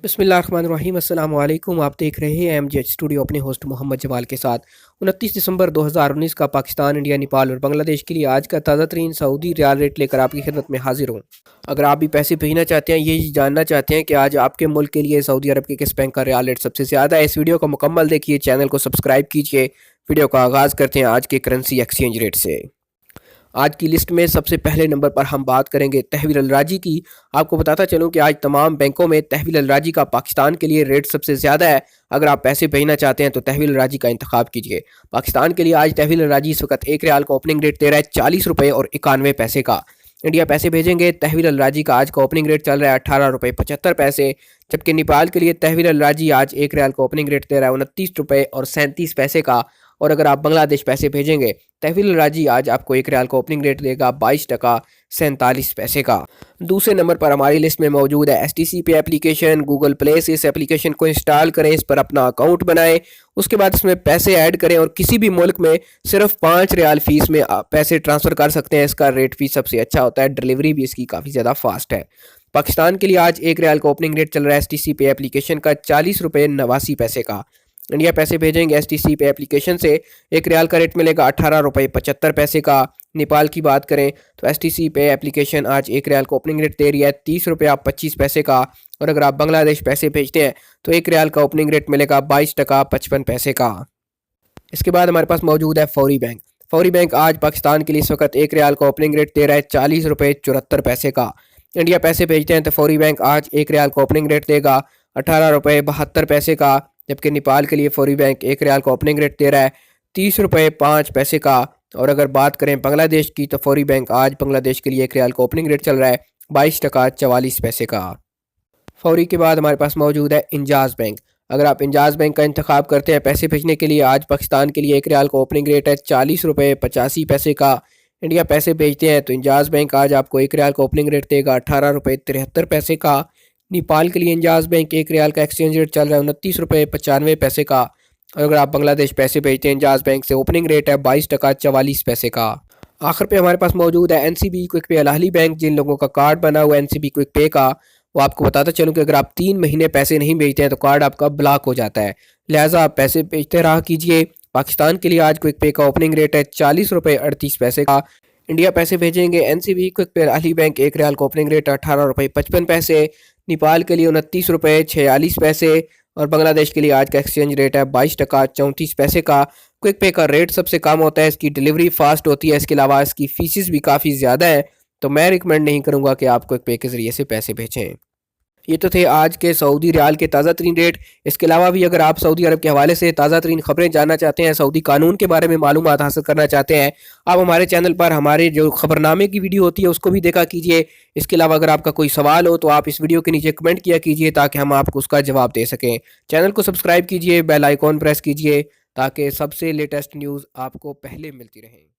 बिस्मिल्लाहिर्रहमानिर्रहीम अस्सलाम वालेकुम। आप देख रहे हैं एमजेएच स्टूडियो अपने होस्ट मोहम्मद जमाल के साथ। 29 दिसंबर 2019 का पाकिस्तान, इंडिया, नेपाल और बांग्लादेश के लिए आज का ताज़ा तरीन सऊदी रियाल रेट लेकर आपकी खिदमत में हाजिर हूँ। अगर आप भी पैसे भेजना चाहते हैं, ये जानना चाहते हैं कि आज आपके मुल्क के लिए सऊदी अरब के किस बैंक का रियाल रेट सबसे ज़्यादा है, इस वीडियो को मुकम्मल देखिए, चैनल को सब्सक्राइब कीजिए। वीडियो का आगाज़ करते हैं आज के करेंसी एक्सचेंज रेट से। आज की लिस्ट में सबसे पहले नंबर पर हम बात करेंगे तहवील अलराजी की। आपको बताता चलूं कि आज तमाम बैंकों में तहवील अलराजी का पाकिस्तान के लिए रेट सबसे ज़्यादा है। अगर आप पैसे भेजना चाहते हैं तो तहवील अलराजी का इंतखाब कीजिए। पाकिस्तान के लिए आज तहवील अलराजी इस वक्त एक रियाल का ओपनिंग रेट दे रहा है 40 रुपये और 91 पैसे का। इंडिया पैसे भेजेंगे तहवील अलराजी का आज का ओपनिंग रेट चल रहा है 18 रुपये 75 पैसे। जबकि नेपाल के लिए तहवील अलराजी आज एक रियाल का ओपनिंग रेट दे रहा है 29 रुपये और 37 पैसे का। और अगर आप बांग्लादेश पैसे भेजेंगे तहवील अलराजी आज आपको एक रियाल का ओपनिंग रेट देगा 22 टका 47 पैसे का। दूसरे नंबर पर हमारी लिस्ट में मौजूद है STC पे एप्लीकेशन। गूगल प्ले से इस एप्लीकेशन को इंस्टॉल करें, इस पर अपना अकाउंट बनाएं, उसके बाद इसमें पैसे ऐड करें और किसी भी मुल्क में सिर्फ 5 रियाल फीस में आप पैसे ट्रांसफ़र कर सकते हैं। इसका रेट फीस सबसे अच्छा होता है, डिलीवरी भी इसकी काफ़ी ज़्यादा फास्ट है। पाकिस्तान के लिए आज एक रियाल का ओपनिंग रेट चल रहा है STC पे एप्लीकेशन का 40 रुपये 89 पैसे का। इंडिया पैसे भेजेंगे STC पे एप्लीकेशन से एक रियाल का रेट मिलेगा 18 रुपये 75 पैसे का। नेपाल की बात करें तो STC पे एप्लीकेशन आज एक रियाल का ओपनिंग रेट दे रही है 30 रुपये 25 पैसे का। और अगर आप बांग्लादेश पैसे भेजते हैं तो एक रियाल का ओपनिंग रेट मिलेगा 22 टका 55 पैसे का। इसके बाद हमारे पास मौजूद है फौरी बैंक। फौरी बैंक आज पाकिस्तान के लिए इस वक्त एक रियाल का ओपनिंग रेट दे रहा है 40 रुपये 74 पैसे का। इंडिया पैसे भेजते हैं तो फौरी बैंक आज एक रियाल का ओपनिंग रेट देगा 18 रुपये 72 पैसे का। जबकि नेपाल के लिए फौरी बैंक एक रियाल का ओपनिंग रेट दे रहा है 30 रुपये 5 पैसे का। और अगर बात करें बांग्लादेश की तो फौरी बैंक आज बांग्लादेश के लिए एक रियाल का ओपनिंग रेट चल रहा है 22 टका 44 पैसे का। फौरी के बाद हमारे पास मौजूद है इंजाज बैंक। अगर आप इंजाज बैंक का इंतखाब करते हैं पैसे भेजने के लिए, आज पाकिस्तान के लिए एक रियाल का ओपनिंग रेट है 40 रुपये 85 पैसे का। इंडिया पैसे भेजते हैं तो इंजाज बैंक आज आपको एक रियाल का ओपनिंग रेट देगा 18 रुपये 73 पैसे का। नेपाल के लिए इंजाज बैंक एक रियाल का एक्सचेंज रेट चल रहा है 29 रुपये 95 पैसे का। और अगर आप बांग्लादेश पैसे भेजते हैं इंजाज बैंक से ओपनिंग रेट है 22 टका 44 पैसे का। आखिर पे हमारे पास मौजूद है NCB क्विक पे अल-अहली बैंक। जिन लोगों का कार्ड बना हुआ है NCB क्विक पे का, वो आपको बताता चलूँ कि अगर आप 3 महीने पैसे नहीं भेजते हैं तो कार्ड आपका ब्लॉक हो जाता है, लिहाजा आप पैसे भेजते रहा कीजिए। पाकिस्तान के लिए आज क्विक पे का ओपनिंग रेट है 40 रुपये 38 पैसे का। इंडिया पैसे भेजेंगे NCB क्विक पे अल-अहली बैंक एक रियाल का ओपनिंग रेट 18 रुपये 55 पैसे। नेपाल के लिए 29 रुपये 46 पैसे। और बांग्लादेश के लिए आज का एक्सचेंज रेट है 22 टका 34 पैसे का। क्विक पे का रेट सबसे कम होता है, इसकी डिलीवरी फास्ट होती है, इसके अलावा इसकी फीसिस भी काफ़ी ज़्यादा है, तो मैं रिकमेंड नहीं करूँगा कि आप क्विक पे के ज़रिए से पैसे भेजें। ये तो थे आज के सऊदी रियाल के ताज़ा तरीन रेट। इसके अलावा भी अगर आप सऊदी अरब के हवाले से ताज़ा तरीन खबरें जानना चाहते हैं, सऊदी कानून के बारे में मालूमात हासिल करना चाहते हैं, आप हमारे चैनल पर हमारे जो खबरनामे की वीडियो होती है उसको भी देखा कीजिए। इसके अलावा अगर आपका कोई सवाल हो तो आप इस वीडियो के नीचे कमेंट किया कीजिए ताकि हम आपको उसका जवाब दे सकें। चैनल को सब्सक्राइब कीजिए, बेल आइकॉन प्रेस कीजिए ताकि सबसे लेटेस्ट न्यूज़ आपको पहले मिलती रहे।